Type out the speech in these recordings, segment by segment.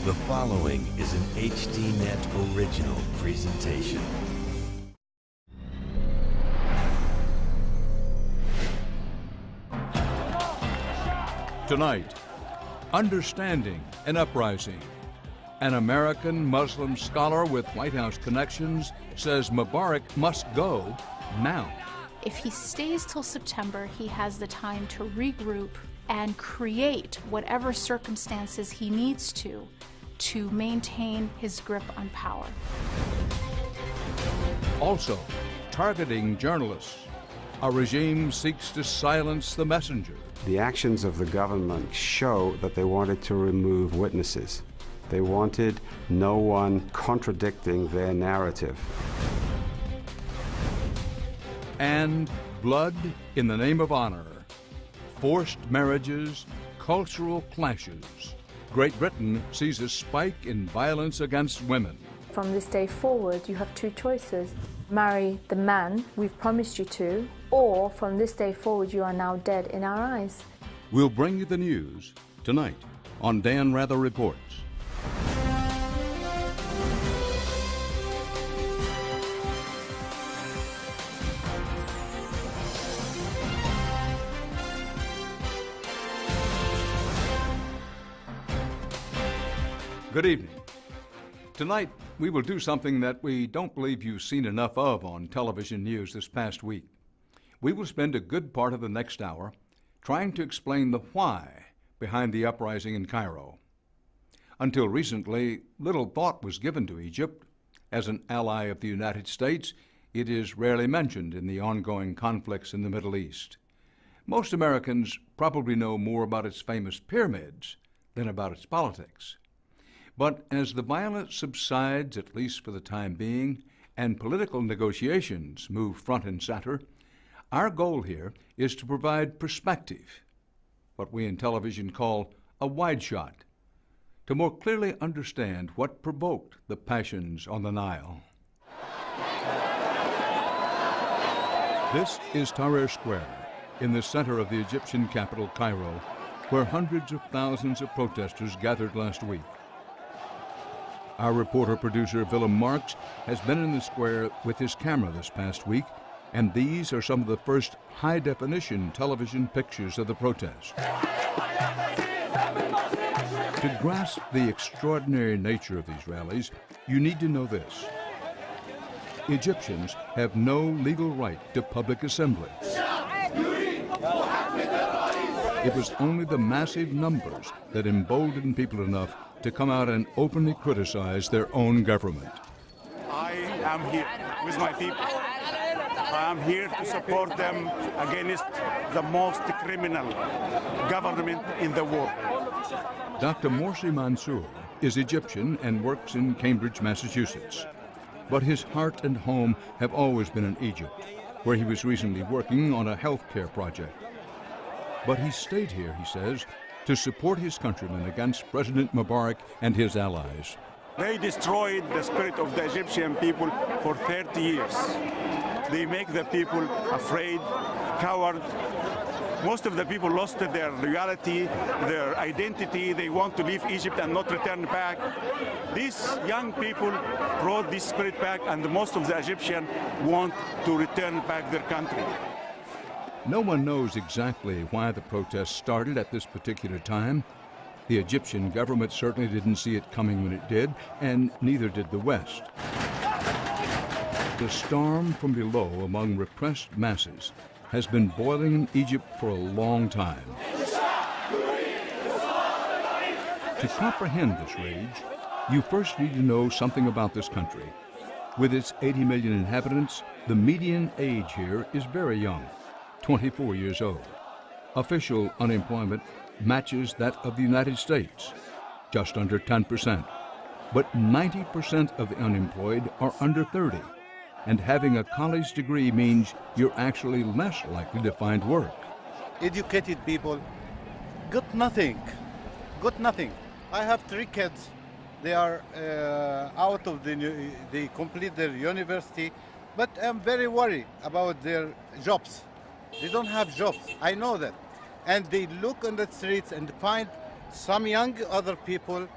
The following is an HDNet original presentation. Tonight, Understanding an Uprising. An American Muslim scholar with White House connections says Mubarak must go now. If he stays till September, he has the time to regroup and create whatever circumstances he needs to maintain his grip on power. Also, targeting journalists. A regime seeks to silence the messenger. The actions of the government show that they wanted to remove witnesses. They wanted no one contradicting their narrative. And blood in the name of honor. Forced marriages, cultural clashes. Great Britain sees a spike in violence against women. From this day forward, you have two choices. Marry the man we've promised you to, or from this day forward, you are now dead in our eyes. We'll bring you the news tonight on Dan Rather Reports. Good evening. Tonight, we will do something that we don't believe you've seen enough of on television news this past week. We will spend a good part of the next hour trying to explain the why behind the uprising in Cairo. Until recently, little thought was given to Egypt. As an ally of the United States, it is rarely mentioned in the ongoing conflicts in the Middle East. Most Americans probably know more about its famous pyramids than about its politics. But as the violence subsides, at least for the time being, and political negotiations move front and center, our goal here is to provide perspective, what we in television call a wide shot, to more clearly understand what provoked the passions on the Nile. This is Tahrir Square, in the center of the Egyptian capital, Cairo, where hundreds of thousands of protesters gathered last week. Our reporter-producer, Willem Marks, has been in the square with his camera this past week, and these are some of the first high-definition television pictures of the protest. To grasp the extraordinary nature of these rallies, you need to know this. Egyptians have no legal right to public assembly. It was only the massive numbers that emboldened people enough to come out and openly criticize their own government. I am here with my people. I am here to support them against the most criminal government in the world. Dr. Morsi Mansour is Egyptian and works in Cambridge, Massachusetts. But his heart and home have always been in Egypt, where he was recently working on a healthcare project. But he stayed here, he says, to support his countrymen against President Mubarak and his allies. They destroyed the spirit of the Egyptian people for 30 years. They make the people afraid, coward. Most of the people lost their reality, their identity. They want to leave Egypt and not return back. These young people brought this spirit back, and most of the Egyptians want to return back their country. No one knows exactly why the protests started at this particular time. The Egyptian government certainly didn't see it coming when it did, and neither did the West. The storm from below among repressed masses has been boiling in Egypt for a long time. To comprehend this rage, you first need to know something about this country. With its 80 million inhabitants, the median age here is very young. 24 years old. Official unemployment matches that of the United States, just under 10%. But 90% of the unemployed are under 30, and having a college degree means you're actually less likely to find work. Educated people got nothing. I have 3 kids. They are out of they complete their university, but I'm very worried about their jobs. They don't have jobs, I know that. And they look on the streets and find some young other people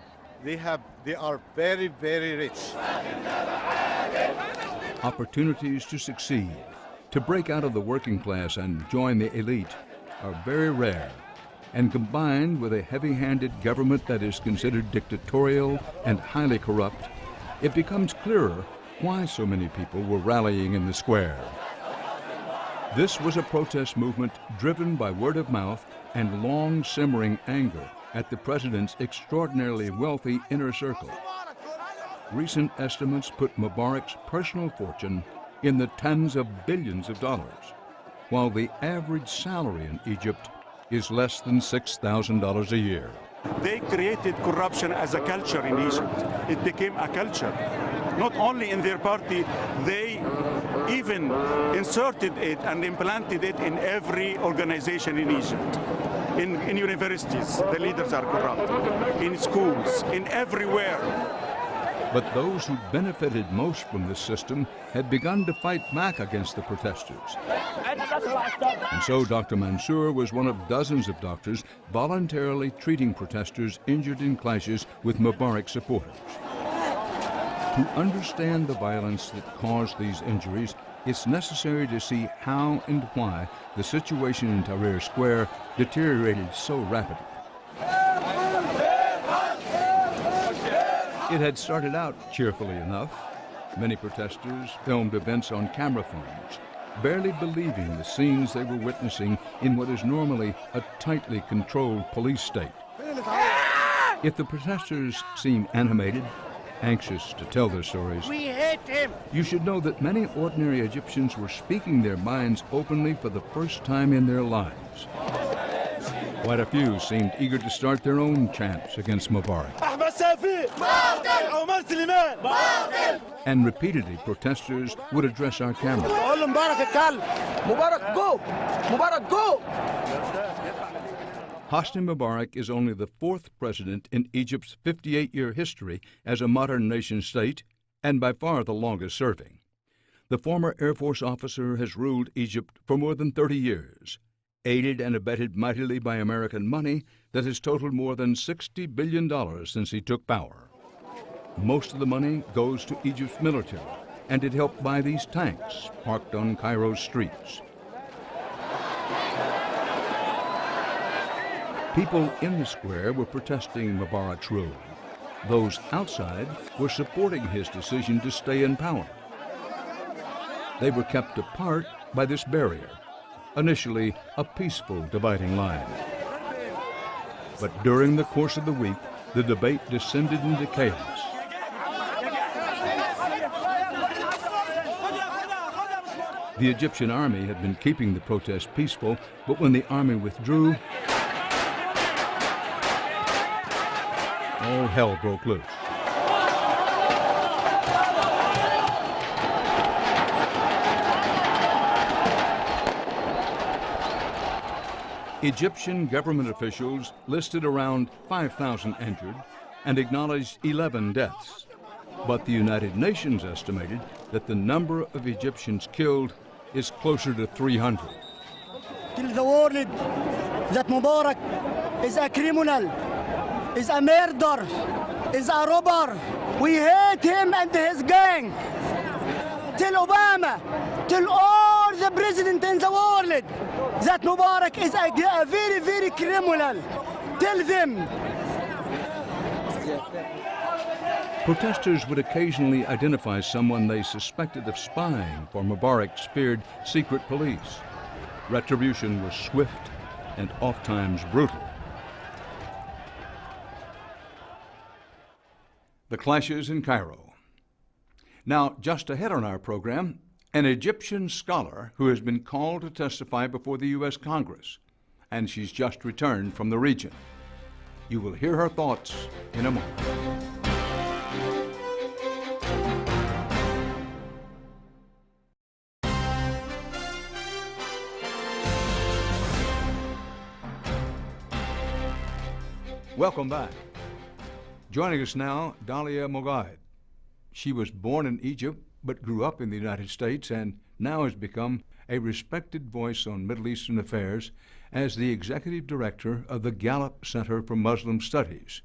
They are very, very rich. Opportunities to succeed, to break out of the working class and join the elite are very rare. And combined with a heavy-handed government that is considered dictatorial and highly corrupt, it becomes clearer why so many people were rallying in the square. This was a protest movement driven by word of mouth and long simmering anger at the president's extraordinarily wealthy inner circle. Recent estimates put Mubarak's personal fortune in the tens of billions of dollars, while the average salary in Egypt is less than $6,000 a year. They created corruption as a culture in Egypt. It became a culture. Not only in their party, they even inserted it and implanted it in every organization in Egypt. In universities, the leaders are corrupt. In schools, in everywhere. But those who benefited most from this system had begun to fight back against the protesters. And so Dr. Mansour was one of dozens of doctors voluntarily treating protesters injured in clashes with Mubarak supporters. To understand the violence that caused these injuries, it's necessary to see how and why the situation in Tahrir Square deteriorated so rapidly. It had started out cheerfully enough. Many protesters filmed events on camera phones, barely believing the scenes they were witnessing in what is normally a tightly controlled police state. If the protesters seem animated, anxious to tell their stories, we hate him, you should know that many ordinary Egyptians were speaking their minds openly for the first time in their lives. Quite a few seemed eager to start their own chants against Mubarak. And repeatedly, protesters would address our camera. Mubarak, go! Mubarak, go! Hosni Mubarak is only the fourth president in Egypt's 58-year history as a modern nation-state, and by far the longest serving. The former Air Force officer has ruled Egypt for more than 30 years, aided and abetted mightily by American money that has totaled more than $60 billion since he took power. Most of the money goes to Egypt's military, and it helped buy these tanks parked on Cairo's streets. People in the square were protesting Mubarak's rule. Those outside were supporting his decision to stay in power. They were kept apart by this barrier, initially a peaceful dividing line. But during the course of the week, the debate descended into chaos. The Egyptian army had been keeping the protest peaceful, but when the army withdrew, all hell broke loose. Egyptian government officials listed around 5,000 injured and acknowledged 11 deaths. But the United Nations estimated that the number of Egyptians killed is closer to 300. Tell the world that Mubarak is a criminal, is a murderer, is a robber. We hate him and his gang. Tell Obama, tell all the presidents in the world that Mubarak is a very, very criminal. Tell them. Protesters would occasionally identify someone they suspected of spying for Mubarak's feared secret police. Retribution was swift and oftentimes brutal. The clashes in Cairo. Now, just ahead on our program, an Egyptian scholar who has been called to testify before the U.S. Congress, and she's just returned from the region. You will hear her thoughts in a moment. Welcome back. Joining us now, Dalia Mogaid. She was born in Egypt, but grew up in the United States and now has become a respected voice on Middle Eastern affairs as the executive director of the Gallup Center for Muslim Studies.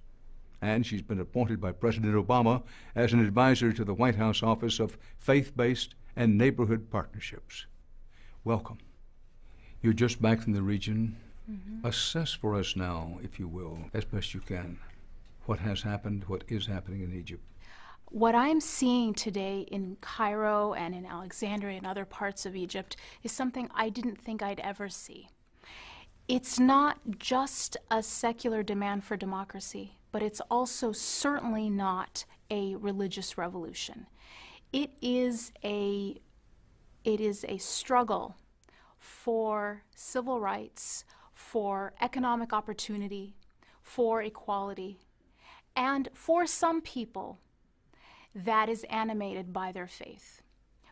and she's been appointed by President Obama as an advisor to the White House Office of Faith-Based and Neighborhood Partnerships. Welcome. You're just back from the region. Assess for us now, if you will, as best you can, what has happened, what is happening in Egypt. What I'm seeing today in Cairo and in Alexandria and other parts of Egypt is something I didn't think I'd ever see. It's not just a secular demand for democracy, but it's also certainly not a religious revolution. It is a struggle for civil rights, for economic opportunity, for equality, and for some people that is animated by their faith.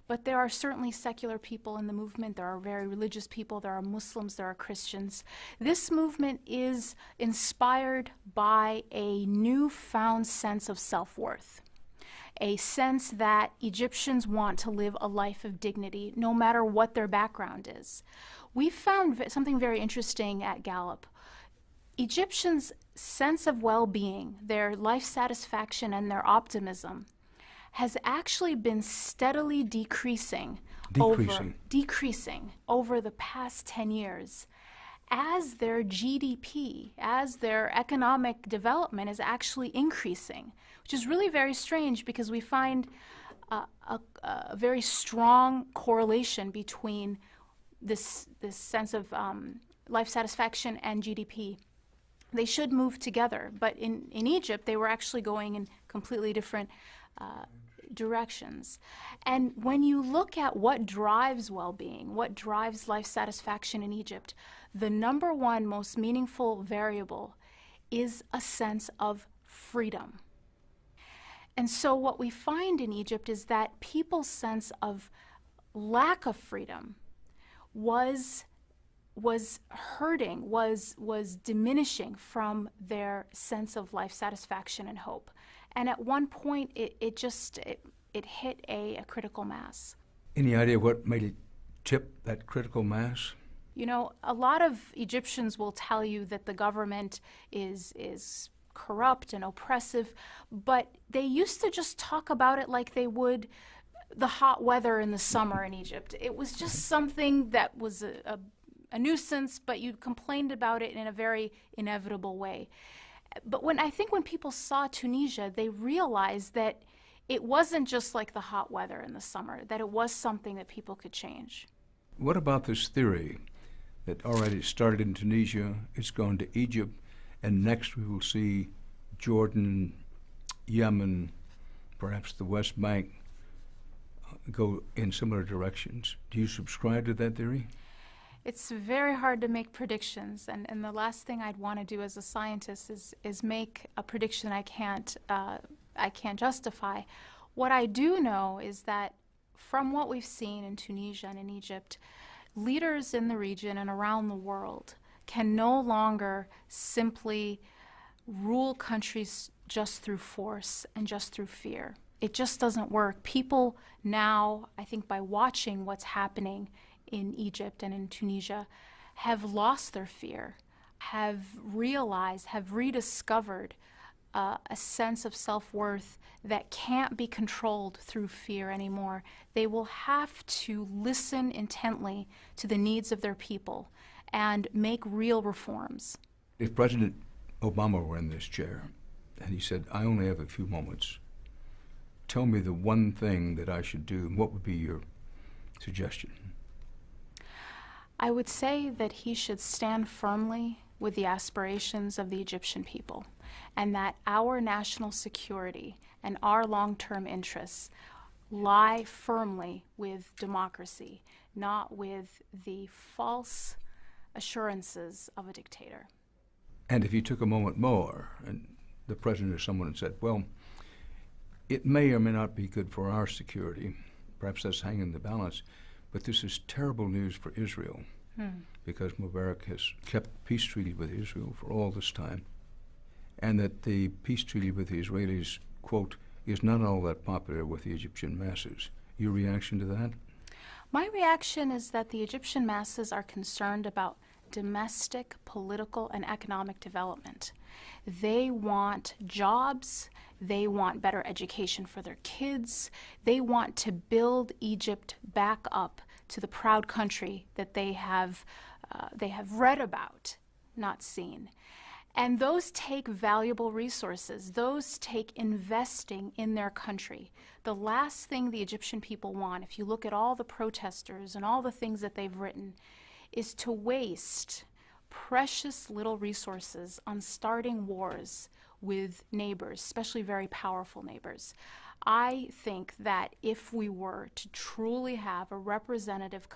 But there are certainly secular people in the movement. There are very religious people. There are Muslims. There are Christians. This movement is inspired by a newfound sense of self-worth, a sense that Egyptians want to live a life of dignity no matter what their background is. We found something very interesting at Gallup. Egyptians' sense of well-being, their life satisfaction, and their optimism has actually been steadily decreasing over the past 10 years as their GDP, as their economic development is actually increasing, which is really very strange because we find a very strong correlation between this sense of life satisfaction and GDP. They should move together, but in Egypt, they were actually going in completely different directions. And when you look at what drives well-being, what drives life satisfaction in Egypt, the number one most meaningful variable is a sense of freedom. And so what we find in Egypt is that people's sense of lack of freedom was hurting, was diminishing from their sense of life satisfaction and hope. And at one point, it hit a critical mass. Any idea what made it tip that critical mass? You know, a lot of Egyptians will tell you that the government is corrupt and oppressive, but they used to just talk about it like they would the hot weather in the summer in Egypt. It was just something that was a nuisance, but you complained about it in a very inevitable way. But when people saw Tunisia, they realized that it wasn't just like the hot weather in the summer, that it was something that people could change. What about this theory that already started in Tunisia, it's gone to Egypt, and next we will see Jordan, Yemen, perhaps the West Bank go in similar directions? Do you subscribe to that theory? It's very hard to make predictions, and the last thing I'd want to do as a scientist is make a prediction I can't justify. What I do know is that from what we've seen in Tunisia and in Egypt, leaders in the region and around the world can no longer simply rule countries just through force and just through fear. It just doesn't work. People now, I think by watching what's happening in Egypt and in Tunisia, have lost their fear, have realized, have rediscovered a sense of self-worth that can't be controlled through fear anymore. They will have to listen intently to the needs of their people and make real reforms. If President Obama were in this chair and he said, I only have a few moments, tell me the one thing that I should do, what would be your suggestion? I would say that he should stand firmly with the aspirations of the Egyptian people, and that our national security and our long-term interests lie firmly with democracy, not with the false assurances of a dictator. And if you took a moment more, and the president or someone said, well, it may or may not be good for our security, perhaps that's hanging in the balance, but this is terrible news for Israel, because Mubarak has kept peace treaty with Israel for all this time, and that the peace treaty with the Israelis, quote, is not all that popular with the Egyptian masses. Your reaction to that? My reaction is that the Egyptian masses are concerned about domestic, political, and economic development. They want jobs, they want better education for their kids, they want to build Egypt back up to the proud country that they have read about, not seen. And those take valuable resources. Those take investing in their country. The last thing the Egyptian people want, if you look at all the protesters and all the things that they've written, is to waste precious little resources on starting wars with neighbors, especially very powerful neighbors. I think that if we were to truly have a representative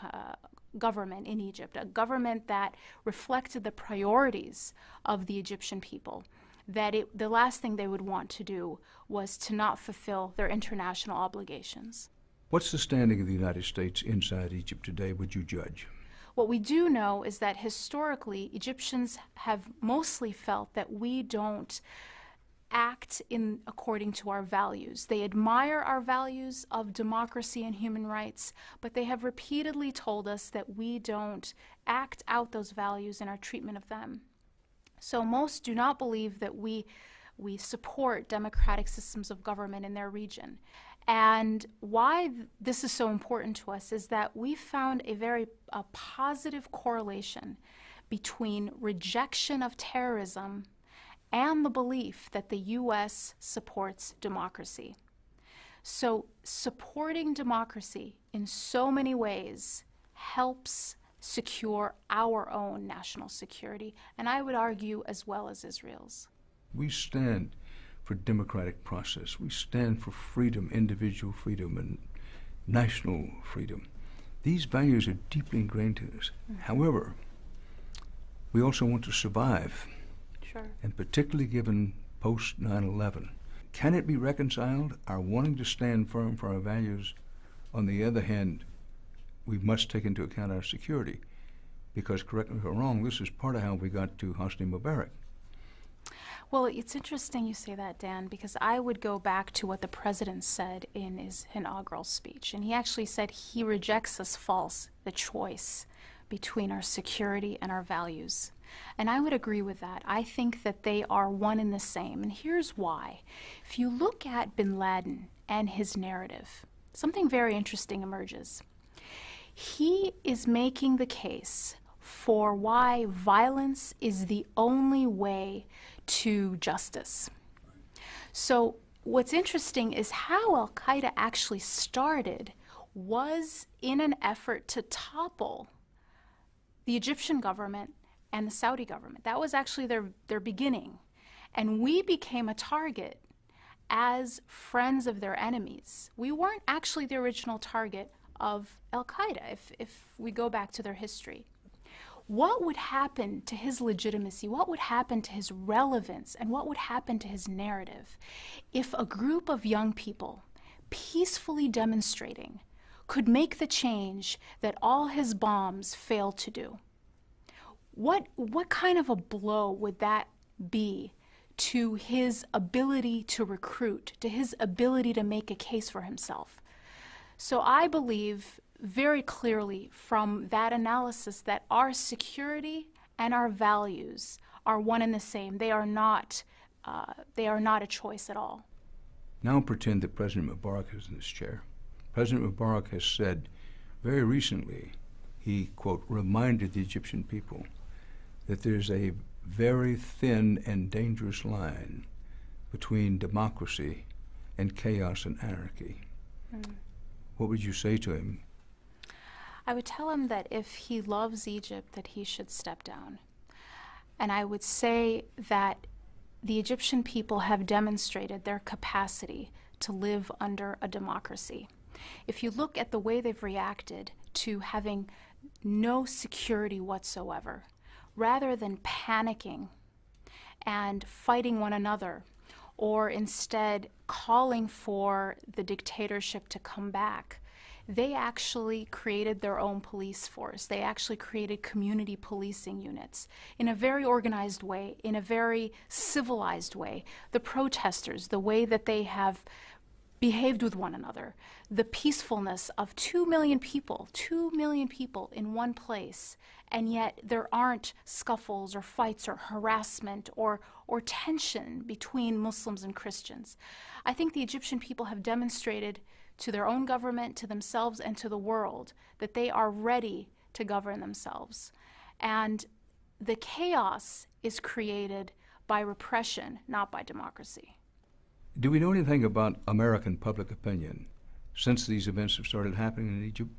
government in Egypt, a government that reflected the priorities of the Egyptian people, that the last thing they would want to do was to not fulfill their international obligations. What's the standing of the United States inside Egypt today, would you judge? What we do know is that historically, Egyptians have mostly felt that we don't act according to our values. They admire our values of democracy and human rights, but they have repeatedly told us that we don't act out those values in our treatment of them. So most do not believe that we support democratic systems of government in their region. And why this is so important to us is that we found a positive correlation between rejection of terrorism and the belief that the U.S. supports democracy. So supporting democracy in so many ways helps secure our own national security, and I would argue as well as Israel's. We stand for democratic process. We stand for freedom, individual freedom, and national freedom. These values are deeply ingrained to us. Mm-hmm. However, we also want to survive. Sure. And particularly given post 9/11. Can it be reconciled, our wanting to stand firm for our values? On the other hand, we must take into account our security, because, correct me if I'm wrong, this is part of how we got to Hosni Mubarak. Well, it's interesting you say that, Dan, because I would go back to what the president said in his inaugural speech. And he actually said he rejects as false the choice between our security and our values. And I would agree with that. I think that they are one and the same. And here's why. If you look at bin Laden and his narrative, something very interesting emerges. He is making the case for why violence is the only way to justice. So what's interesting is how Al-Qaeda actually started was in an effort to topple the Egyptian government and the Saudi government. That was actually their beginning. And we became a target as friends of their enemies. We weren't actually the original target of Al-Qaeda if we go back to their history. What would happen to his legitimacy? What would happen to his relevance? And what would happen to his narrative if a group of young people peacefully demonstrating could make the change that all his bombs failed to do? What kind of a blow would that be to his ability to recruit, to his ability to make a case for himself? So I believe very clearly from that analysis that our security and our values are one and the same. They are not a choice at all. Now pretend that President Mubarak is in this chair. President Mubarak has said very recently, he, quote, reminded the Egyptian people that there's a very thin and dangerous line between democracy and chaos and anarchy. What would you say to him? I would tell him that if he loves Egypt, that he should step down. And I would say that the Egyptian people have demonstrated their capacity to live under a democracy. If you look at the way they've reacted to having no security whatsoever, rather than panicking and fighting one another, or instead calling for the dictatorship to come back, they actually created their own police force. They actually created community policing units in a very organized way, in a very civilized way. The protesters, the way that they have behaved with one another. The peacefulness of 2 million people in one place, and yet there aren't scuffles or fights or harassment or tension between Muslims and Christians. I think the Egyptian people have demonstrated to their own government, to themselves, and to the world that they are ready to govern themselves. And the chaos is created by repression, not by democracy. Do we know anything about American public opinion since these events have started happening in Egypt?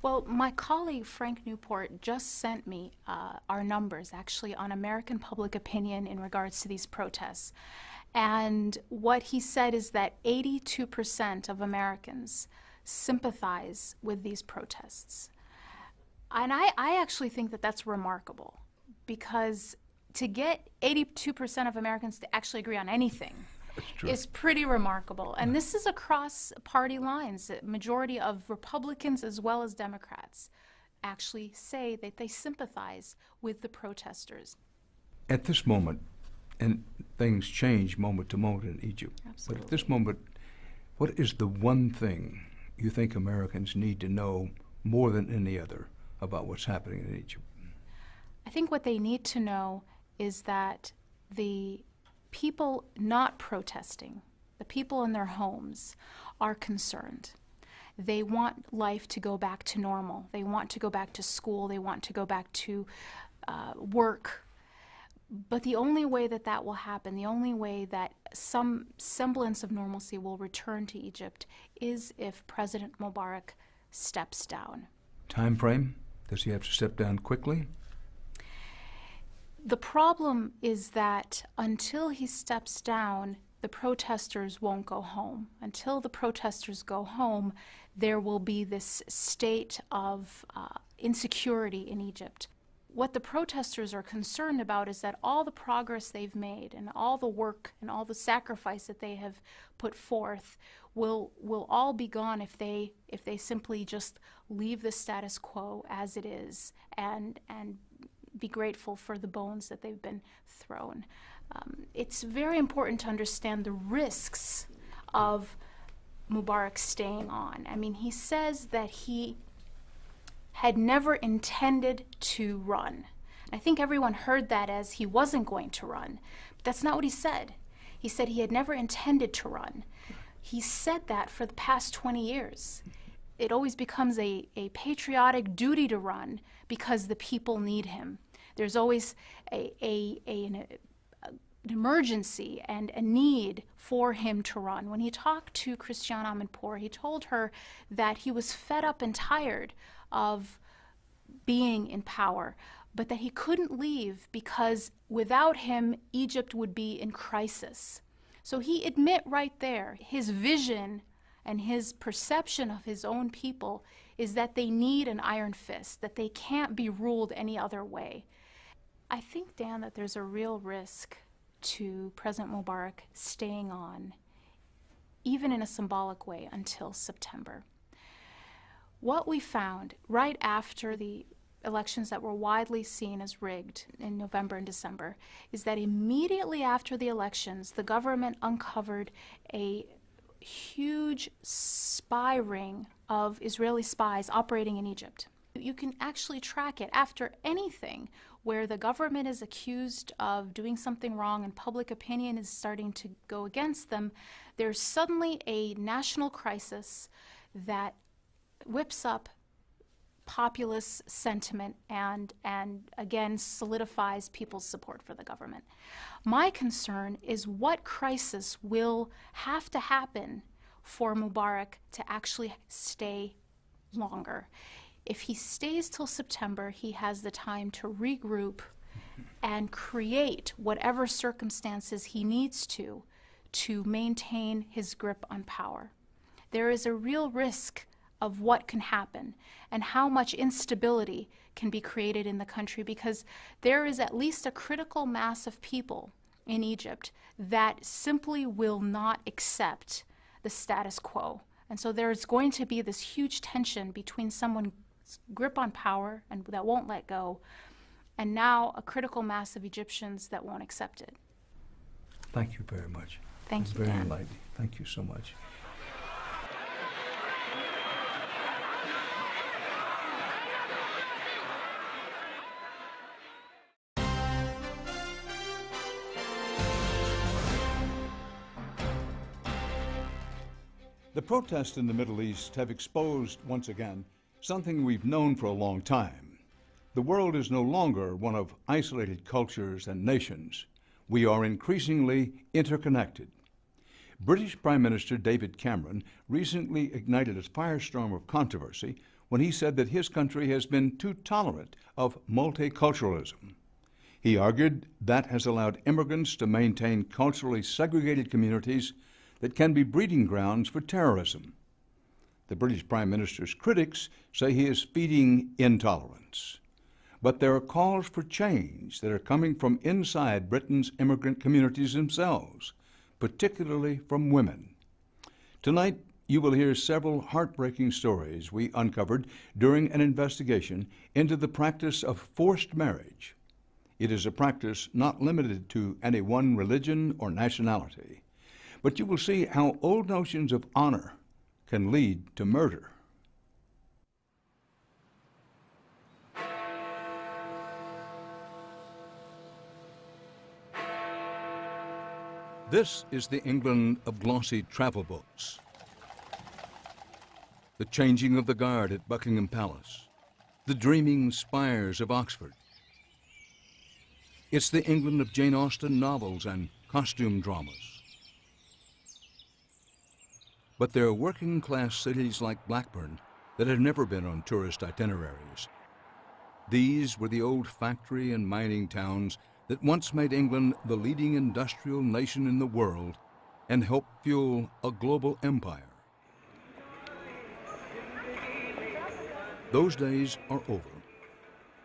Well, my colleague Frank Newport just sent me our numbers, actually, on American public opinion in regards to these protests. And what he said is that 82% of Americans sympathize with these protests. And I actually think that that's remarkable, because to get 82% of Americans to actually agree on anything is pretty remarkable. And this is across party lines. A majority of Republicans as well as Democrats actually say that they sympathize with the protesters. At this moment, and things change moment to moment in Egypt, Absolutely. but at this moment, what is the one thing you think Americans need to know more than any other about what's happening in Egypt? I think what they need to know is that the people not protesting, the people in their homes, are concerned. They want life to go back to normal. They want to go back to school. They want to go back to work. But the only way that that will happen, the only way that some semblance of normalcy will return to Egypt, is if President Mubarak steps down. Time frame? Does he have to step down quickly? The problem is that until he steps down, the protesters won't go home. Until the protesters go home, there will be this state of insecurity in Egypt. What the protesters are concerned about is that all the progress they've made and all the work and all the sacrifice that they have put forth will all be gone if they simply just leave the status quo as it is and be grateful for the bones that they've been thrown. It's very important to understand the risks of Mubarak staying on. I mean, he says that he had never intended to run. I think everyone heard that as he wasn't going to run. But that's not what he said. He said he had never intended to run. He said that for the past 20 years. It always becomes a patriotic duty to run because the people need him. There's always an emergency and a need for him to run. When he talked to Christiane Amanpour, he told her that he was fed up and tired of being in power, but that he couldn't leave because without him, Egypt would be in crisis. So he admit right there, his vision and his perception of his own people is that they need an iron fist, that they can't be ruled any other way. I think, Dan, that there's a real risk to President Mubarak staying on, even in a symbolic way, until September. What we found right after the elections that were widely seen as rigged in November and December is that immediately after the elections, the government uncovered a huge spy ring of Israeli spies operating in Egypt. You can actually track it after anything where the government is accused of doing something wrong and public opinion is starting to go against them. There's suddenly a national crisis that whips up populist sentiment and again solidifies people's support for the government. My concern is what crisis will have to happen for Mubarak to actually stay longer. If he stays till September, he has the time to regroup and create whatever circumstances he needs to maintain his grip on power. There is a real risk of what can happen and how much instability can be created in the country, because there is at least a critical mass of people in Egypt that simply will not accept the status quo. And so there's going to be this huge tension between someone's grip on power and that won't let go, and now a critical mass of Egyptians that won't accept it. Thank you very much. Thank you, Very Dan. enlightening. Thank you so much. The protests in the Middle East have exposed, once again, something we've known for a long time. The world is no longer one of isolated cultures and nations. We are increasingly interconnected. British Prime Minister David Cameron recently ignited a firestorm of controversy when he said that his country has been too tolerant of multiculturalism. He argued that has allowed immigrants to maintain culturally segregated communities that can be breeding grounds for terrorism. The British Prime Minister's critics say he is feeding intolerance. But there are calls for change that are coming from inside Britain's immigrant communities themselves, particularly from women. Tonight, you will hear several heartbreaking stories we uncovered during an investigation into the practice of forced marriage. It is a practice not limited to any one religion or nationality, but you will see how old notions of honor can lead to murder. This is the England of glossy travel books. The changing of the guard at Buckingham Palace. The dreaming spires of Oxford. It's the England of Jane Austen novels and costume dramas. But there are working-class cities like Blackburn that have never been on tourist itineraries. These were the old factory and mining towns that once made England the leading industrial nation in the world and helped fuel a global empire. Those days are over.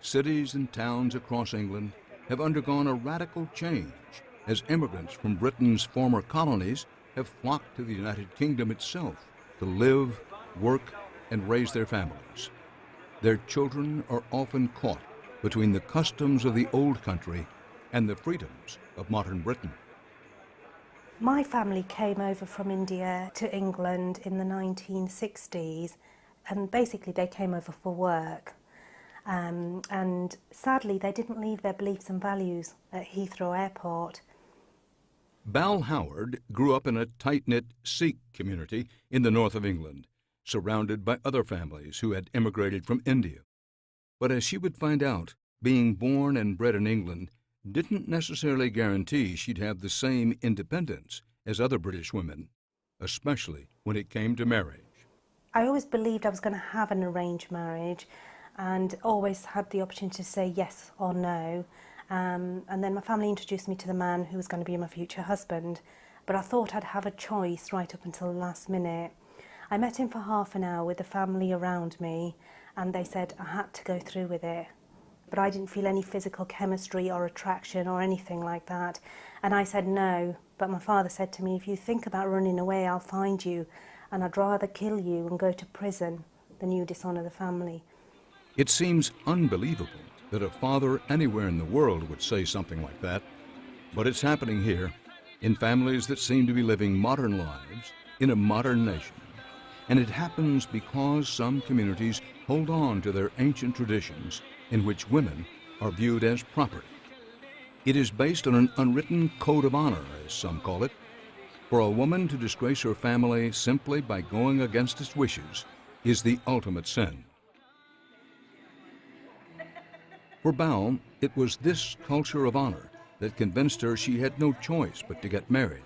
Cities and towns across England have undergone a radical change as immigrants from Britain's former colonies have flocked to the United Kingdom itself to live, work, and raise their families. Their children are often caught between the customs of the old country and the freedoms of modern Britain. My family came over from India to England in the 1960s, and basically they came over for work. And sadly, they didn't leave their beliefs and values at Heathrow Airport. Bal Howard grew up in a tight-knit Sikh community in the north of England, surrounded by other families who had immigrated from India. But as she would find out, being born and bred in England didn't necessarily guarantee she'd have the same independence as other British women, especially when it came to marriage. I always believed I was going to have an arranged marriage and always had the opportunity to say yes or no. And then my family introduced me to the man who was going to be my future husband. But I thought I'd have a choice right up until the last minute. I met him for half an hour with the family around me, and they said I had to go through with it. But I didn't feel any physical chemistry or attraction or anything like that. And I said no, but my father said to me, if you think about running away, I'll find you, and I'd rather kill you and go to prison than you dishonour the family. It seems unbelievable that a father anywhere in the world would say something like that, but it's happening here, in families that seem to be living modern lives in a modern nation. And it happens because some communities hold on to their ancient traditions in which women are viewed as property. It is based on an unwritten code of honor, as some call it. For a woman to disgrace her family simply by going against its wishes is the ultimate sin. For Bal, it was this culture of honor that convinced her she had no choice but to get married.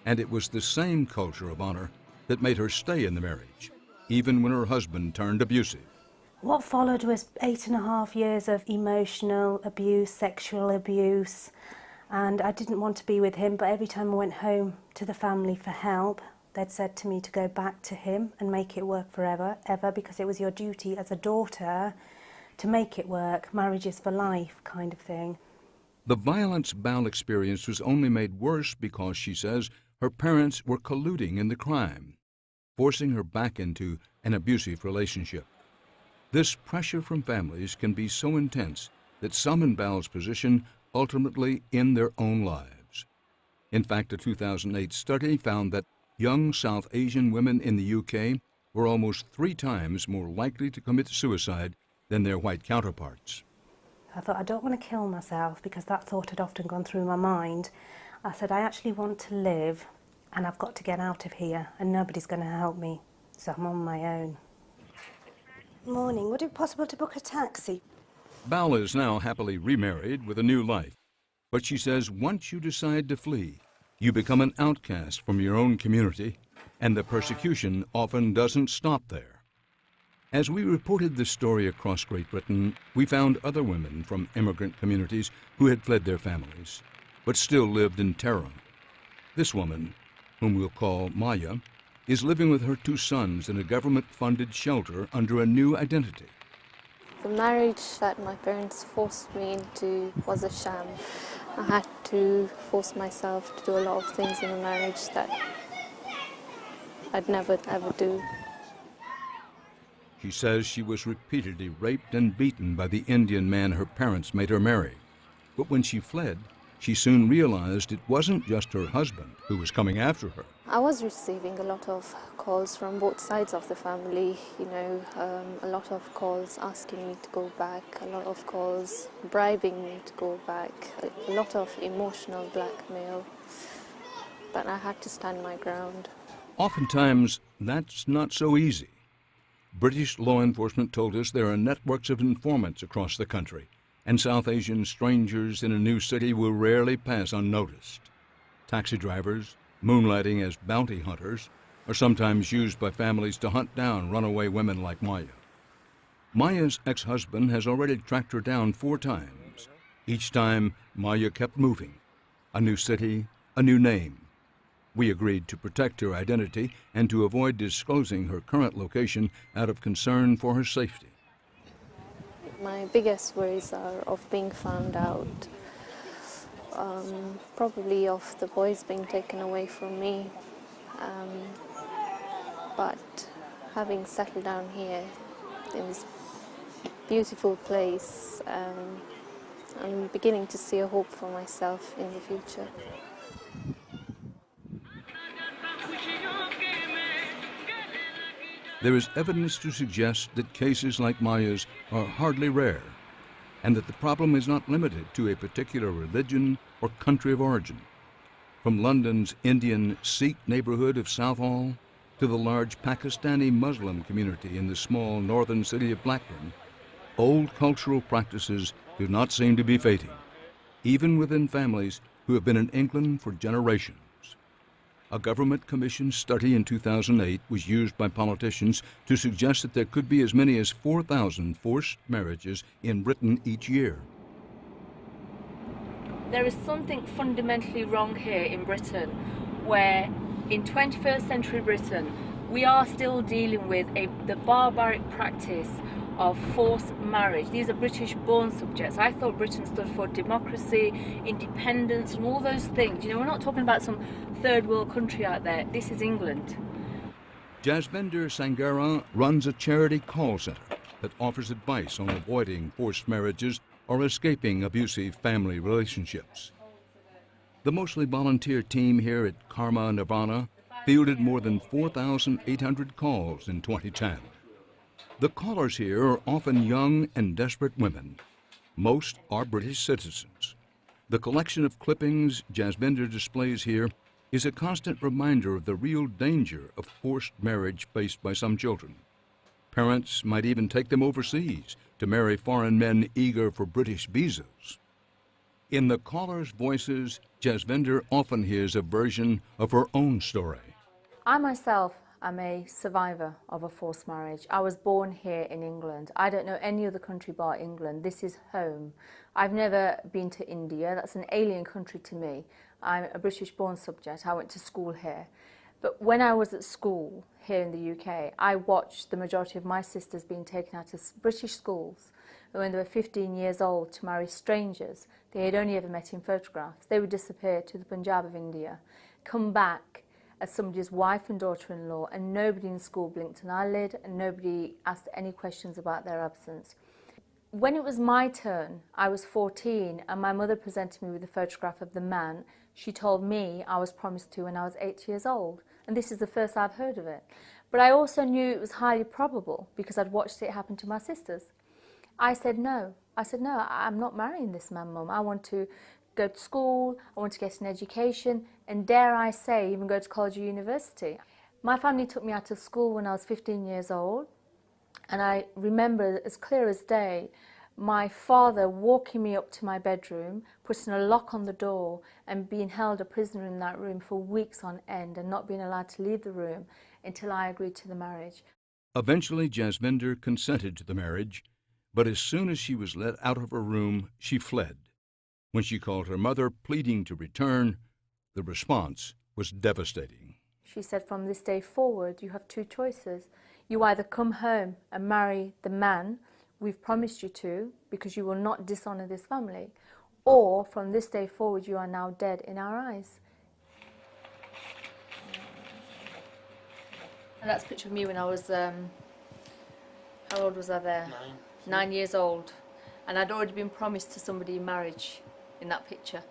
And it was the same culture of honor that made her stay in the marriage, even when her husband turned abusive. What followed was 8.5 years of emotional abuse, sexual abuse, and I didn't want to be with him, but every time I went home to the family for help, they'd said to me to go back to him and make it work forever, because it was your duty as a daughter to make it work, marriage is for life kind of thing. The violence Bal experienced was only made worse because, she says, her parents were colluding in the crime, forcing her back into an abusive relationship. This pressure from families can be so intense that some in Bal's position ultimately end their own lives. In fact, a 2008 study found that young South Asian women in the UK were almost 3 times more likely to commit suicide than their white counterparts. I thought, I don't want to kill myself, because that thought had often gone through my mind. I said, I actually want to live and I've got to get out of here, and nobody's going to help me, so I'm on my own. Morning, would it be possible to book a taxi? Bal is now happily remarried with a new life, but she says once you decide to flee, you become an outcast from your own community, and the persecution often doesn't stop there. As we reported this story across Great Britain, we found other women from immigrant communities who had fled their families, but still lived in terror. This woman, whom we'll call Maya, is living with her 2 sons in a government-funded shelter under a new identity. The marriage that my parents forced me into was a sham. I had to force myself to do a lot of things in a marriage that I'd never ever do. She says she was repeatedly raped and beaten by the Indian man her parents made her marry. But when she fled, she soon realized it wasn't just her husband who was coming after her. I was receiving a lot of calls from both sides of the family, a lot of calls asking me to go back, a lot of calls bribing me to go back, a lot of emotional blackmail, but I had to stand my ground. Oftentimes, that's not so easy. British law enforcement told us there are networks of informants across the country, and South Asian strangers in a new city will rarely pass unnoticed. Taxi drivers, moonlighting as bounty hunters, are sometimes used by families to hunt down runaway women like Maya. Maya's ex-husband has already tracked her down 4 times. Each time, Maya kept moving. A new city, a new name. We agreed to protect her identity and to avoid disclosing her current location out of concern for her safety. My biggest worries are of being found out, probably of the boys being taken away from me, but having settled down here in this beautiful place, I'm beginning to see a hope for myself in the future. There is evidence to suggest that cases like Maya's are hardly rare, and that the problem is not limited to a particular religion or country of origin. From London's Indian Sikh neighborhood of Southall to the large Pakistani Muslim community in the small northern city of Blackburn, old cultural practices do not seem to be fading, even within families who have been in England for generations. A government-commissioned study in 2008 was used by politicians to suggest that there could be as many as 4,000 forced marriages in Britain each year. There is something fundamentally wrong here in Britain, where in 21st century Britain, we are still dealing with the barbaric practice of forced marriage. These are British-born subjects. I thought Britain stood for democracy, independence, and all those things. We're not talking about some third world country out there. This is England. Jasbinder Sangara runs a charity call center that offers advice on avoiding forced marriages or escaping abusive family relationships. The mostly volunteer team here at Karma Nirvana fielded more than 4,800 calls in 2010. The callers here are often young and desperate women. Most are British citizens. The collection of clippings Jasbinder displays here is a constant reminder of the real danger of forced marriage faced by some children. Parents might even take them overseas to marry foreign men eager for British visas. In the callers' voices, Jasbinder often hears a version of her own story. I myself am a survivor of a forced marriage. I was born here in England. I don't know any other country bar England. This is home. I've never been to India. That's an alien country to me. I'm a British-born subject. I went to school here. But when I was at school here in the UK, I watched the majority of my sisters being taken out of British schools when they were 15 years old to marry strangers they had only ever met in photographs. They would disappear to the Punjab of India, come back as somebody's wife and daughter-in-law, and nobody in school blinked an eyelid and nobody asked any questions about their absence. When it was my turn, I was 14 and my mother presented me with a photograph of the man she told me I was promised to when I was 8 years old. And this is the first I've heard of it. But I also knew it was highly probable because I'd watched it happen to my sisters. I said no. I'm not marrying this man, Mum. I want to go to school, I wanted to get an education, and dare I say, even go to college or university. My family took me out of school when I was 15 years old, and I remember as clear as day my father walking me up to my bedroom, putting a lock on the door, and being held a prisoner in that room for weeks on end and not being allowed to leave the room until I agreed to the marriage. Eventually, Jasvinder consented to the marriage, but as soon as she was let out of her room, she fled. When she called her mother, pleading to return, the response was devastating. She said, from this day forward, you have two choices. You either come home and marry the man we've promised you to, because you will not dishonor this family, or from this day forward, you are now dead in our eyes. And that's a picture of me when I was, how old was I there? 9 years old. And I'd already been promised to somebody in marriage in that picture.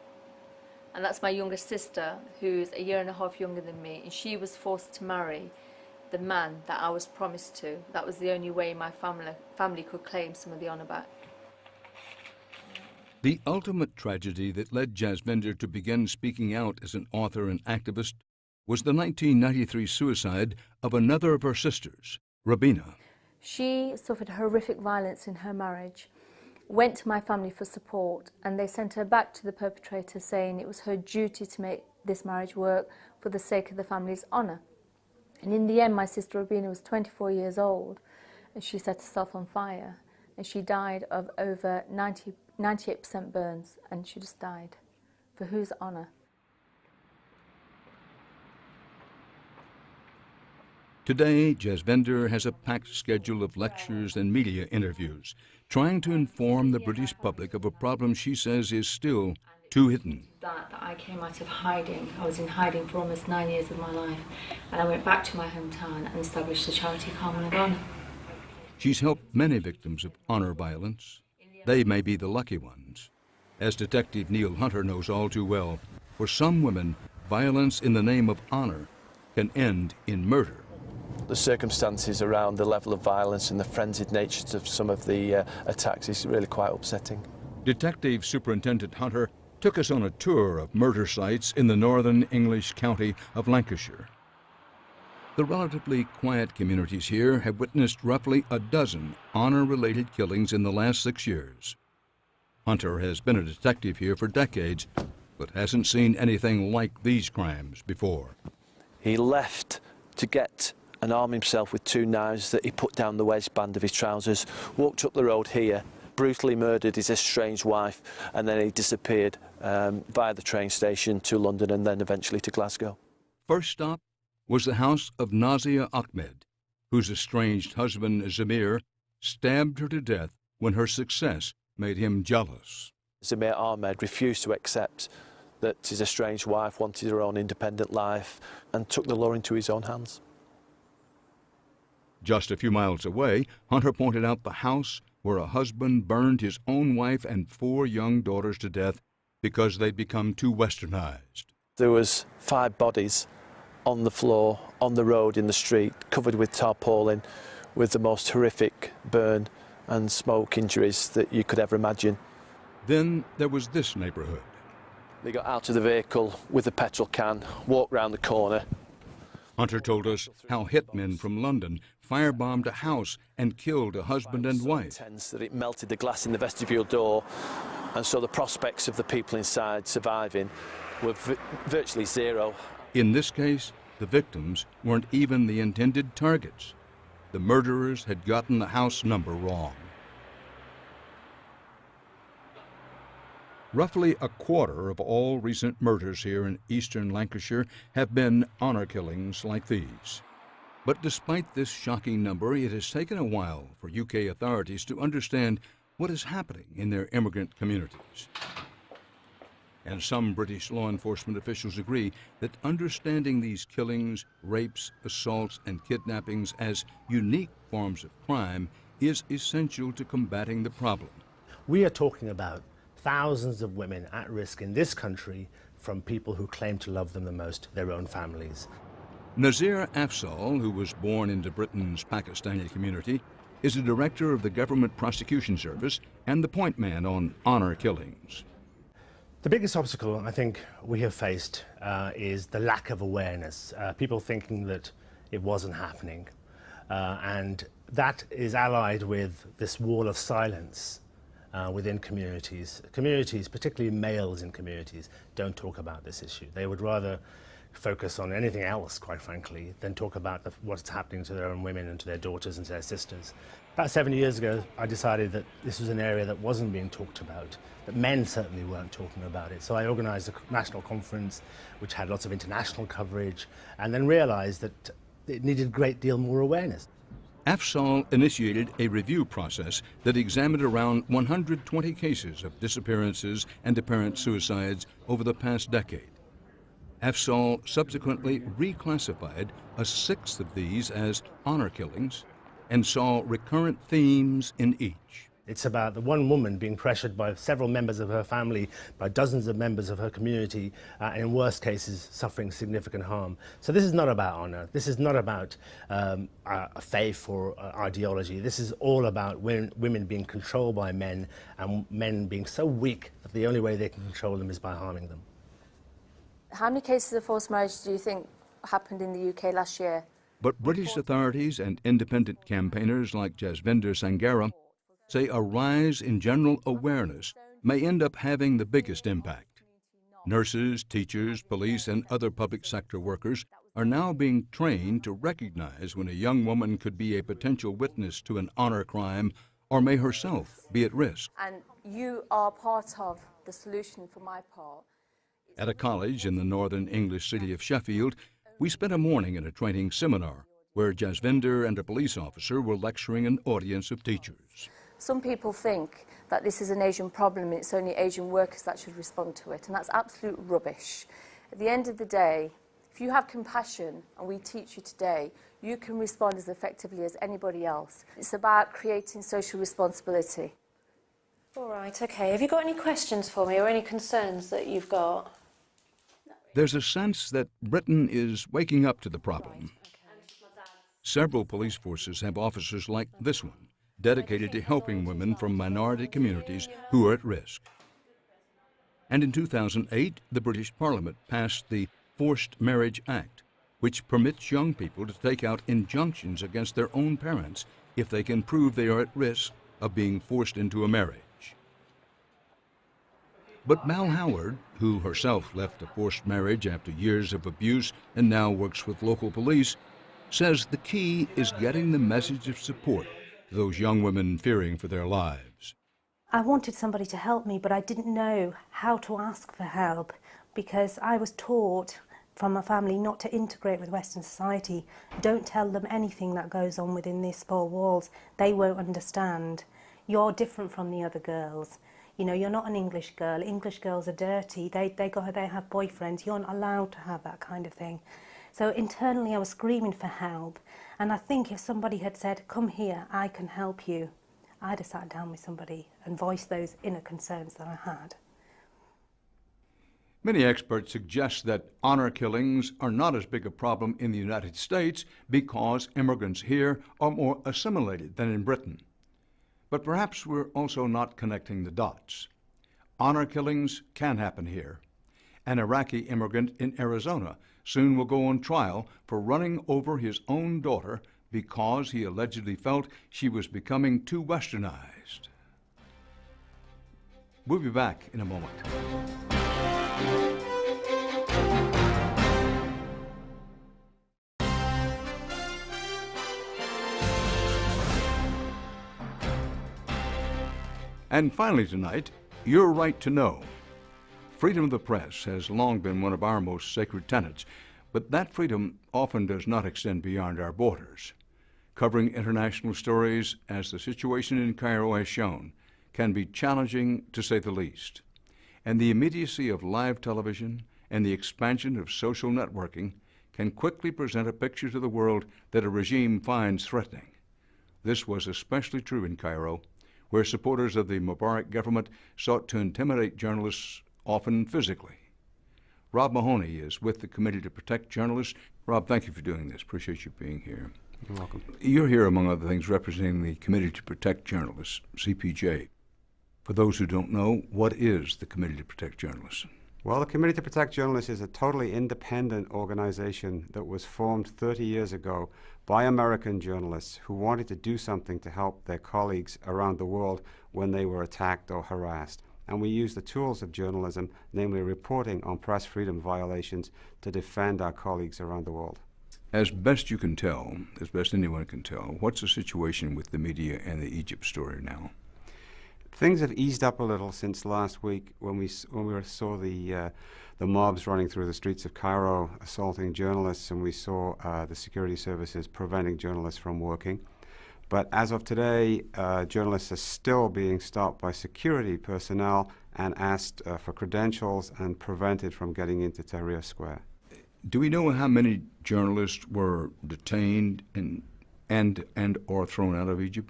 And that's my younger sister, who's a year and a half younger than me, and she was forced to marry the man that I was promised to. That was the only way my family could claim some of the honour back. The ultimate tragedy that led Jasvinder to begin speaking out as an author and activist was the 1993 suicide of another of her sisters, Rabina. She suffered horrific violence in her marriage, went to my family for support, and they sent her back to the perpetrator saying it was her duty to make this marriage work for the sake of the family's honour. And in the end, my sister Rabina was 24 years old, and she set herself on fire, and she died of over 98% burns, and she just died. For whose honour? Today, Jasvinder has a packed schedule of lectures and media interviews, trying to inform the British public of a problem she says is still too hidden. That I came out of hiding. I was in hiding for almost 9 years of my life, and I went back to my hometown and established the charity Carmen of Honour. She's helped many victims of honour violence. They may be the lucky ones. As Detective Neil Hunter knows all too well, for some women, violence in the name of honour can end in murder. The circumstances around the level of violence and the frenzied nature of some of the attacks is really quite upsetting. Detective Superintendent Hunter took us on a tour of murder sites in the northern English county of Lancashire. The relatively quiet communities here have witnessed roughly a dozen honor-related killings in the last 6 years. Hunter has been a detective here for decades, but hasn't seen anything like these crimes before. He left to get and arm himself with 2 knives that he put down the waistband of his trousers, walked up the road here, brutally murdered his estranged wife, and then he disappeared via the train station to London and then eventually to Glasgow. First stop was the house of Nazia Ahmed, whose estranged husband, Zamir, stabbed her to death when her success made him jealous. Zamir Ahmed refused to accept that his estranged wife wanted her own independent life and took the law into his own hands. Just a few miles away, Hunter pointed out the house where a husband burned his own wife and 4 young daughters to death because they'd become too westernized. There was 5 bodies on the floor, on the road, in the street, covered with tarpaulin, with the most horrific burn and smoke injuries that you could ever imagine. Then there was this neighborhood. They got out of the vehicle with a petrol can, walked round the corner. Hunter told us how hitmen from London firebombed a house and killed a husband and wife. That it melted the glass in the vestibule door, and so the prospects of the people inside surviving were virtually zero. In this case, the victims weren't even the intended targets. The murderers had gotten the house number wrong. Roughly a quarter of all recent murders here in eastern Lancashire have been honor killings like these. But despite this shocking number, it has taken a while for UK authorities to understand what is happening in their immigrant communities. And some British law enforcement officials agree that understanding these killings, rapes, assaults, and kidnappings as unique forms of crime is essential to combating the problem. We are talking about thousands of women at risk in this country from people who claim to love them the most, their own families. Nazir Afzal, who was born into Britain's Pakistani community, is the director of the Government Prosecution Service and the point man on honor killings. The biggest obstacle I think we have faced is the lack of awareness. People thinking that it wasn't happening. And that is allied with this wall of silence within communities. Communities, particularly males in communities, don't talk about this issue. They would rather focus on anything else, quite frankly, than talk about what's happening to their own women and to their daughters and to their sisters. About 7 years ago, I decided that this was an area that wasn't being talked about, that men certainly weren't talking about it. So I organised a national conference which had lots of international coverage, and then realised that it needed a great deal more awareness. AFSOL initiated a review process that examined around 120 cases of disappearances and apparent suicides over the past decade. AFSOL subsequently reclassified a sixth of these as honor killings and saw recurrent themes in each. It's about the one woman being pressured by several members of her family, by dozens of members of her community, and in worst cases, suffering significant harm. So this is not about honour. This is not about a faith or ideology. This is all about women being controlled by men, and men being so weak that the only way they can control them is by harming them. How many cases of forced marriage do you think happened in the UK last year? But British authorities and independent campaigners like Jasvinder Sangara say a rise in general awareness may end up having the biggest impact. Nurses, teachers, police, and other public sector workers are now being trained to recognize when a young woman could be a potential witness to an honor crime or may herself be at risk. And you are part of the solution for my part. At a college in the northern English city of Sheffield, we spent a morning at a training seminar where Jasvinder and a police officer were lecturing an audience of teachers. Some people think that this is an Asian problem and it's only Asian workers that should respond to it, and that's absolute rubbish. At the end of the day, if you have compassion, and we teach you today, you can respond as effectively as anybody else. It's about creating social responsibility. All right, okay. Have you got any questions for me or any concerns that you've got? There's a sense that Britain is waking up to the problem. Several police forces have officers like this one, dedicated to helping women from minority communities who are at risk. And in 2008, the British Parliament passed the Forced Marriage Act, which permits young people to take out injunctions against their own parents if they can prove they are at risk of being forced into a marriage. But Mal Howard, who herself left a forced marriage after years of abuse and now works with local police, says the key is getting the message of support to those young women fearing for their lives. I wanted somebody to help me, but I didn't know how to ask for help because I was taught from my family not to integrate with Western society. Don't tell them anything that goes on within these four walls. They won't understand. You're different from the other girls. You know, you're not an English girl. English girls are dirty. They have boyfriends. You're not allowed to have that kind of thing. So internally I was screaming for help. And I think if somebody had said, come here, I can help you, I'd have sat down with somebody and voiced those inner concerns that I had. Many experts suggest that honor killings are not as big a problem in the United States because immigrants here are more assimilated than in Britain. But perhaps we're also not connecting the dots. Honor killings can happen here. An Iraqi immigrant in Arizona soon will go on trial for running over his own daughter because he allegedly felt she was becoming too westernized. We'll be back in a moment. And finally tonight, your right to know. Freedom of the press has long been one of our most sacred tenets, but that freedom often does not extend beyond our borders. Covering international stories, as the situation in Cairo has shown, can be challenging to say the least. And the immediacy of live television and the expansion of social networking can quickly present a picture to the world that a regime finds threatening. This was especially true in Cairo, where supporters of the Mubarak government sought to intimidate journalists, often physically. Rob Mahoney is with the Committee to Protect Journalists. Rob, thank you for doing this. Appreciate you being here. You're welcome. You're here, among other things, representing the Committee to Protect Journalists, CPJ. For those who don't know, what is the Committee to Protect Journalists? Well, the Committee to Protect Journalists is a totally independent organization that was formed 30 years ago by American journalists who wanted to do something to help their colleagues around the world when they were attacked or harassed. And we use the tools of journalism, namely reporting on press freedom violations, to defend our colleagues around the world. As best you can tell, as best anyone can tell, what's the situation with the media and the Egypt story now? Things have eased up a little since last week when we saw the mobs running through the streets of Cairo assaulting journalists, and we saw the security services preventing journalists from working. But as of today, journalists are still being stopped by security personnel and asked for credentials and prevented from getting into Tahrir Square. Do we know how many journalists were detained and or thrown out of Egypt?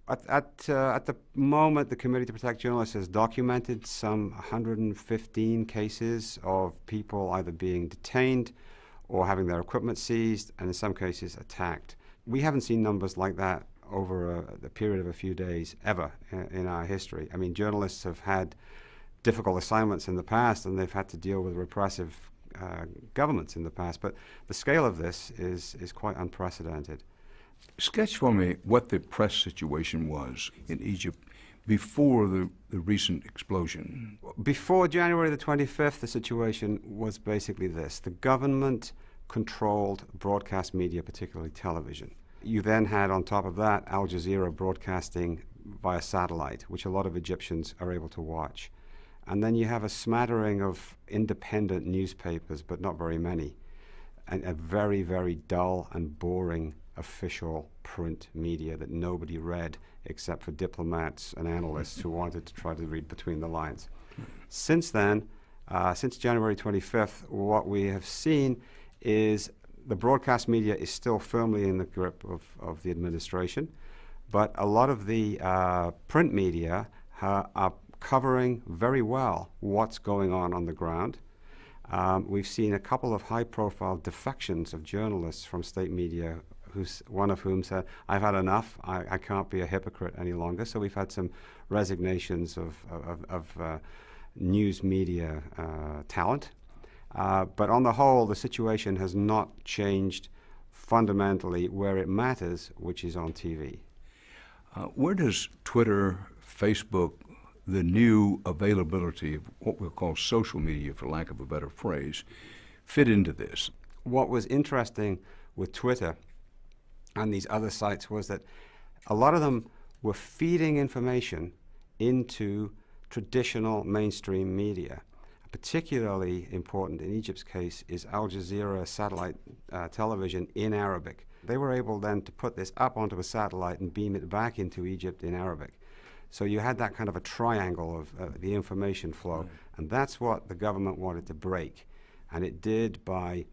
At the moment, the Committee to Protect Journalists has documented some 115 cases of people either being detained or having their equipment seized, and in some cases attacked. We haven't seen numbers like that over the period of a few days ever in our history. I mean, journalists have had difficult assignments in the past, and they've had to deal with repressive governments in the past, but the scale of this is quite unprecedented. Sketch for me what the press situation was in Egypt before the recent explosion. Before January the 25th, the situation was basically this. The government controlled broadcast media, particularly television. You then had, on top of that, Al Jazeera broadcasting via satellite, which a lot of Egyptians are able to watch. And then you have a smattering of independent newspapers, but not very many, and a very, very dull and boring official print media that nobody read except for diplomats and analysts who wanted to try to read between the lines. Since then, since January 25th, what we have seen is the broadcast media is still firmly in the grip of the administration, but a lot of the print media are covering very well what's going on the ground. We've seen a couple of high-profile defections of journalists from state media, one of whom said, "I've had enough, I can't be a hypocrite any longer." So we've had some resignations of news media talent. But on the whole, the situation has not changed fundamentally where it matters, which is on TV. Where does Twitter, Facebook, the new availability of what we'll call social media, for lack of a better phrase, fit into this? What was interesting with Twitter and these other sites was that a lot of them were feeding information into traditional mainstream media. Particularly important in Egypt's case is Al Jazeera satellite television in Arabic. They were able then to put this up onto a satellite and beam it back into Egypt in Arabic. So you had that kind of a triangle of the information flow, right. And that's what the government wanted to break. And it did by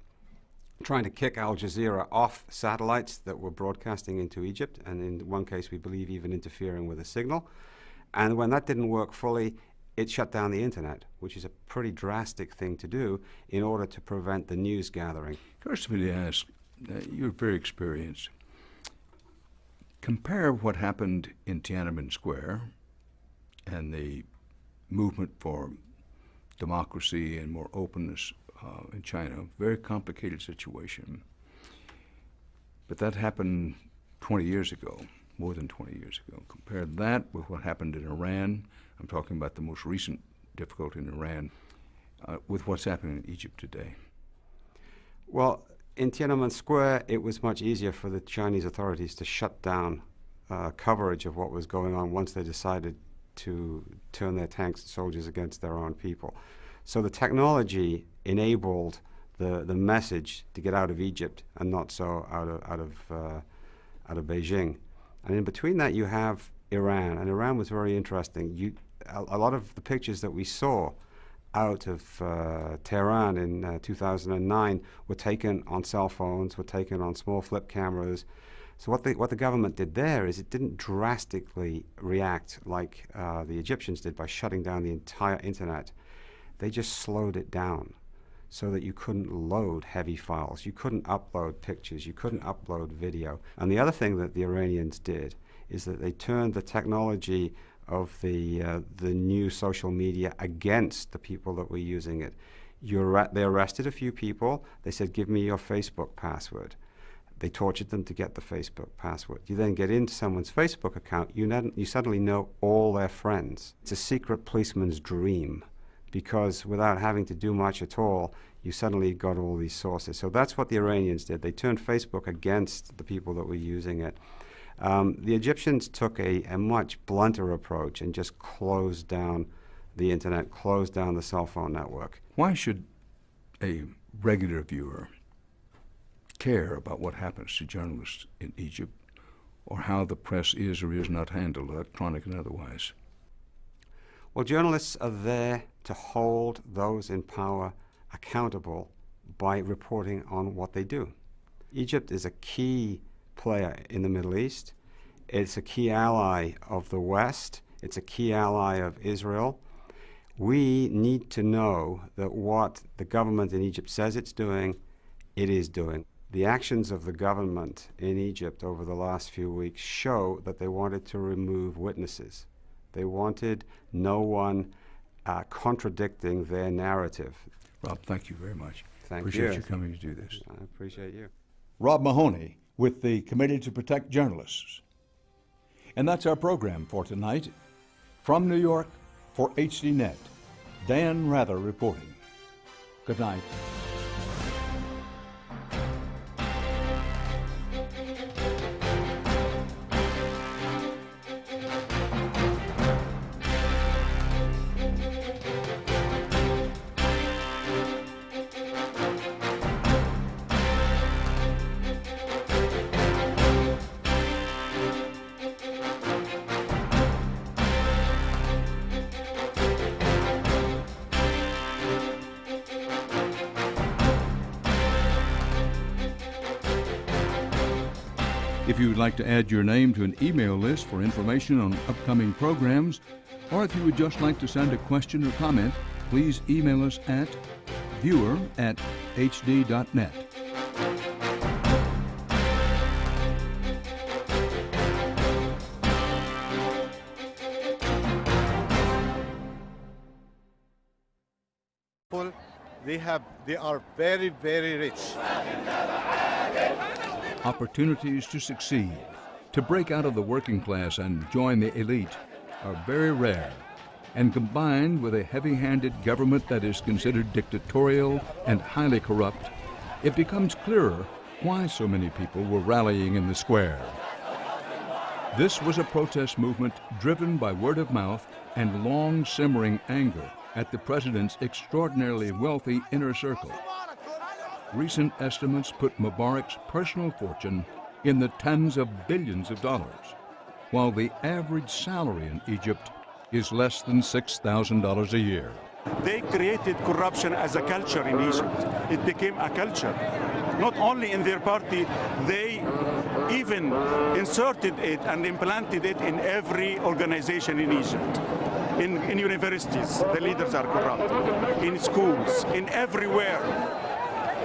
trying to kick Al Jazeera off satellites that were broadcasting into Egypt, and in one case we believe even interfering with a signal. And when that didn't work fully, it shut down the internet, which is a pretty drastic thing to do in order to prevent the news gathering. First of all, to ask, you're very experienced. Compare what happened in Tiananmen Square and the movement for democracy and more openness in China. Very complicated situation. But that happened 20 years ago, more than 20 years ago. Compare that with what happened in Iran. I'm talking about the most recent difficulty in Iran, with what's happening in Egypt today. Well, in Tiananmen Square, it was much easier for the Chinese authorities to shut down coverage of what was going on once they decided to turn their tanks and soldiers against their own people. So the technology enabled the message to get out of Egypt and not so out of Beijing. And in between that, you have Iran, and Iran was very interesting. A lot of the pictures that we saw out of Tehran in 2009 were taken on cell phones, were taken on small flip cameras. So what the government did there is it didn't drastically react like the Egyptians did by shutting down the entire internet. They just slowed it down so that you couldn't load heavy files, you couldn't upload pictures, you couldn't upload video. And the other thing that the Iranians did is that they turned the technology of the new social media against the people that were using it. They arrested a few people. They said, give me your Facebook password. They tortured them to get the Facebook password. You then get into someone's Facebook account, you suddenly know all their friends. It's a secret policeman's dream, because without having to do much at all, you suddenly got all these sources. So that's what the Iranians did. They turned Facebook against the people that were using it. The Egyptians took a much blunter approach and just closed down the internet, closed down the cell phone network. Why should a regular viewer care about what happens to journalists in Egypt, or how the press is or is not handled, electronic and otherwise? Well, journalists are there to hold those in power accountable by reporting on what they do. Egypt is a key player in the Middle East. It's a key ally of the West. It's a key ally of Israel. We need to know that what the government in Egypt says it's doing, it is doing. The actions of the government in Egypt over the last few weeks show that they wanted to remove witnesses. They wanted no one contradicting their narrative. Rob, thank you very much. Appreciate you coming to do this. I appreciate you. Rob Mahoney with the Committee to Protect Journalists. And that's our program for tonight. From New York, for HDNet, Dan Rather reporting. Good night. If you would like to add your name to an email list for information on upcoming programs, or if you would just like to send a question or comment, please email us at viewer@hd.net. They are very, very rich. Opportunities to succeed, to break out of the working class and join the elite are very rare, and combined with a heavy-handed government that is considered dictatorial and highly corrupt, it becomes clearer why so many people were rallying in the square. This was a protest movement driven by word of mouth and long-simmering anger at the president's extraordinarily wealthy inner circle. Recent estimates put Mubarak's personal fortune in the tens of billions of dollars, while the average salary in Egypt is less than $6,000 a year. They created corruption as a culture in Egypt. It became a culture. Not only in their party, they even inserted it and implanted it in every organization in Egypt. In universities, the leaders are corrupt. In schools, in everywhere.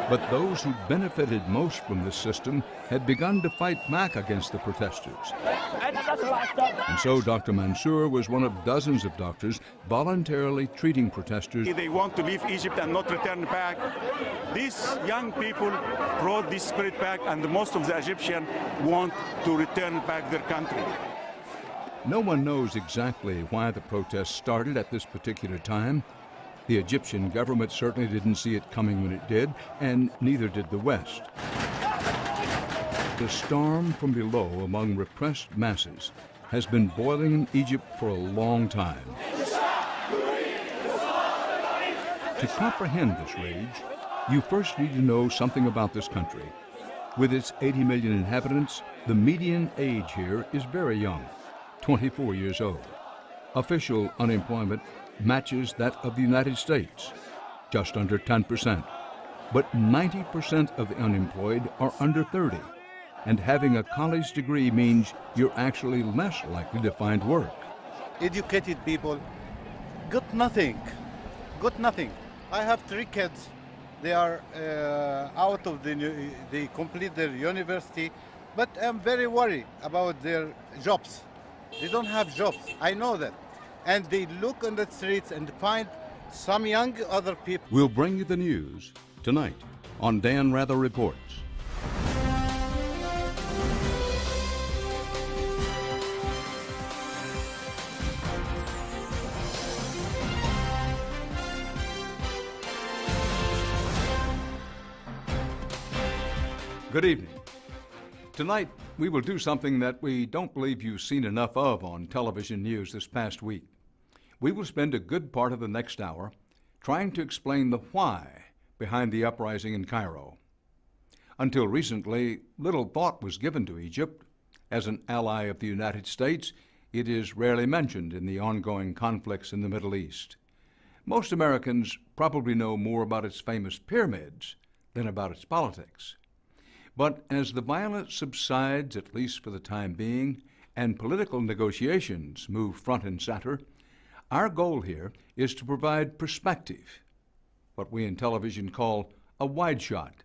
But those who benefited most from this system had begun to fight back against the protesters. And so Dr. Mansour was one of dozens of doctors voluntarily treating protesters. They want to leave Egypt and not return back. These young people brought this spirit back, and most of the Egyptians want to return back their country. No one knows exactly why the protests started at this particular time. The Egyptian government certainly didn't see it coming when it did, and neither did the West. The storm from below among repressed masses has been boiling in Egypt for a long time. To comprehend this rage, you first need to know something about this country. With its 80 million inhabitants, the median age here is very young, 24 years old. Official unemployment matches that of the United States, just under 10%. But 90% of the unemployed are under 30, and having a college degree means you're actually less likely to find work. Educated people got nothing. I have 3 kids. They are out of they complete their university, but I'm very worried about their jobs. They don't have jobs. I know that. And they look on the streets and find some young other people. We'll bring you the news tonight on Dan Rather Reports. Good evening. Tonight, we will do something that we don't believe you've seen enough of on television news this past week. We will spend a good part of the next hour trying to explain the why behind the uprising in Cairo. Until recently, little thought was given to Egypt. As an ally of the United States, it is rarely mentioned in the ongoing conflicts in the Middle East. Most Americans probably know more about its famous pyramids than about its politics. But as the violence subsides, at least for the time being, and political negotiations move front and center, our goal here is to provide perspective, what we in television call a wide shot,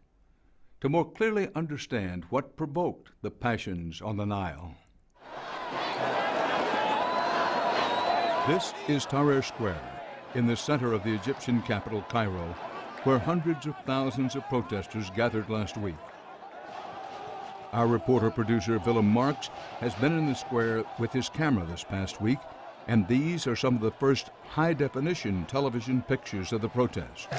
to more clearly understand what provoked the passions on the Nile. This is Tahrir Square, in the center of the Egyptian capital, Cairo, where hundreds of thousands of protesters gathered last week. Our reporter-producer Willem Marks has been in the square with his camera this past week, and these are some of the first high-definition television pictures of the protest.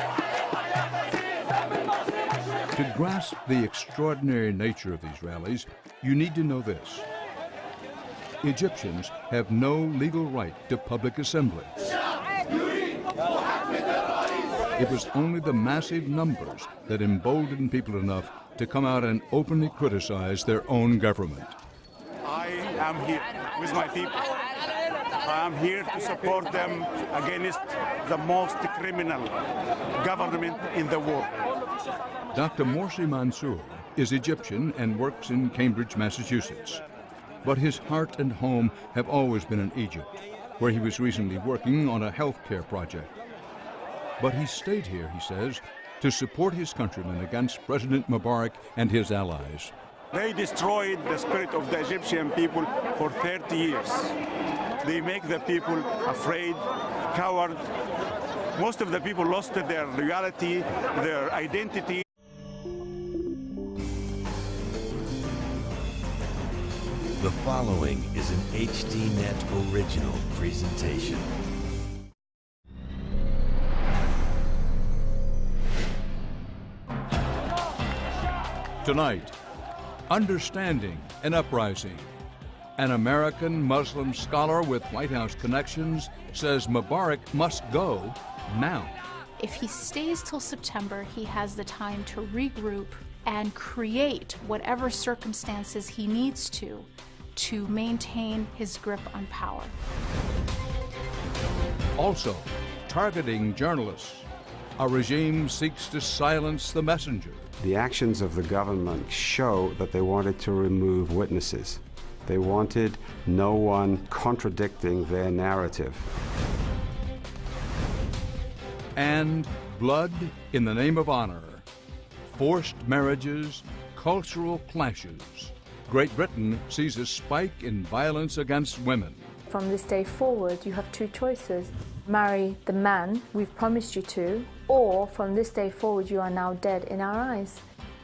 To grasp the extraordinary nature of these rallies, you need to know this. Egyptians have no legal right to public assembly. It was only the massive numbers that emboldened people enough to come out and openly criticize their own government. I am here with my people. I am here to support them against the most criminal government in the world. Dr. Morsi Mansour is Egyptian and works in Cambridge, Massachusetts. But his heart and home have always been in Egypt, where he was recently working on a healthcare project. But he stayed here, he says, to support his countrymen against President Mubarak and his allies. They destroyed the spirit of the Egyptian people for 30 years. They make the people afraid, coward. Most of the people lost their reality, their identity. The following is an HDNet original presentation. Tonight, Understanding an Uprising. An American Muslim scholar with White House connections says Mubarak must go now. If he stays till September, he has the time to regroup and create whatever circumstances he needs to maintain his grip on power. Also, targeting journalists. A regime seeks to silence the messenger. The actions of the government show that they wanted to remove witnesses. They wanted no one contradicting their narrative. And blood in the name of honor. Forced marriages, cultural clashes. Great Britain sees a spike in violence against women. From this day forward, you have two choices. Marry the man we've promised you to, or from this day forward, you are now dead in our eyes.